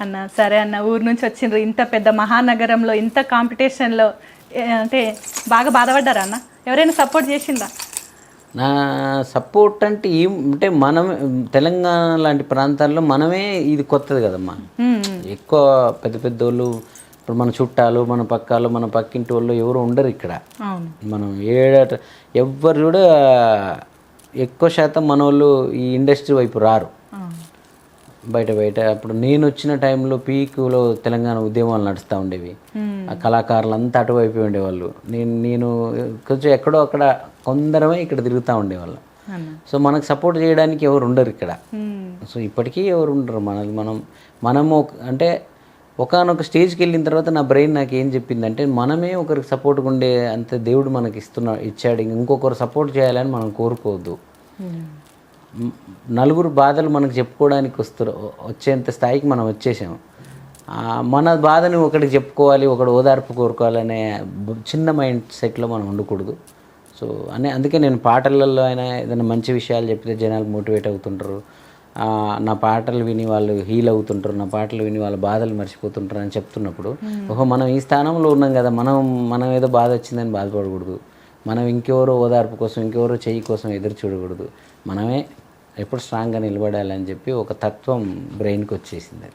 అన్న సరే అన్న, ఊరు నుంచి వచ్చిండ్రు, ఇంత పెద్ద మహానగరంలో ఇంత కాంపిటీషన్లో అంటే బాగా బాధపడ్డారా అన్న? ఎవరైనా సపోర్ట్ చేసిందా? నా సపోర్ట్ అంటే అంటే మనం తెలంగాణ లాంటి ప్రాంతాల్లో మనమే ఇది కొత్తది కదమ్మా. ఎక్కువ పెద్ద పెద్ద వాళ్ళు ఇప్పుడు మన చుట్టాలు, మన పక్కాలు, మన పక్కింటి వాళ్ళు ఎవరు ఉండరు ఇక్కడ. మనం ఎవ్వరు కూడా ఎక్కువ శాతం మన వాళ్ళు ఈ ఇండస్ట్రీ వైపు రారు. బయట అప్పుడు నేను వచ్చిన టైంలో పీకులో తెలంగాణ ఉద్యమాలు నడుస్తూ ఉండేవి. ఆ కళాకారులు అంతా అటువైపు ఉండేవాళ్ళు. నేను కొంచెం ఎక్కడో అక్కడ కొందరమే ఇక్కడ తిరుగుతూ ఉండేవాళ్ళం. సో మనకు సపోర్ట్ చేయడానికి ఎవరు ఉండరు ఇక్కడ. సో ఇప్పటికీ ఎవరు ఉండరు. మనము అంటే ఒకనొక స్టేజ్కి వెళ్ళిన తర్వాత నా బ్రెయిన్ నాకు ఏం చెప్పిందంటే, మనమే ఒకరికి సపోర్ట్గా ఉండే అంత దేవుడు మనకి ఇచ్చాడు, ఇంకొకరు సపోర్ట్ చేయాలని మనం కోరుకోవద్దు. నలుగురు బాధలు మనకు చెప్పుకోవడానికి వచ్చేంత స్థాయికి మనం వచ్చేసాము. మన బాధని ఒకటికి చెప్పుకోవాలి, ఒకడు ఓదార్పు కోరుకోవాలనే చిన్న మైండ్ సెట్లో మనం ఉండకూడదు. సో అందుకే నేను పాటలలో అయినా ఏదైనా మంచి విషయాలు చెప్తే జనాలు మోటివేట్ అవుతుంటారు. నా పాటలు విని వాళ్ళు హీల్ అవుతుంటారు, నా పాటలు విని వాళ్ళ బాధలు మర్చిపోతుంటారు అని చెప్తున్నప్పుడు, ఓహో మనం ఈ స్థానంలో ఉన్నాం కదా, మనం ఏదో బాధ వచ్చిందని బాధపడకూడదు. మనం ఇంకెవరో ఓదార్పు కోసం, ఇంకెవరో చెయ్యి కోసం ఎదురు చూడకూడదు. మనమే ఎప్పుడు స్ట్రాంగ్గా నిలబడాలని చెప్పి ఒక తత్వం బ్రెయిన్కి వచ్చేసింది.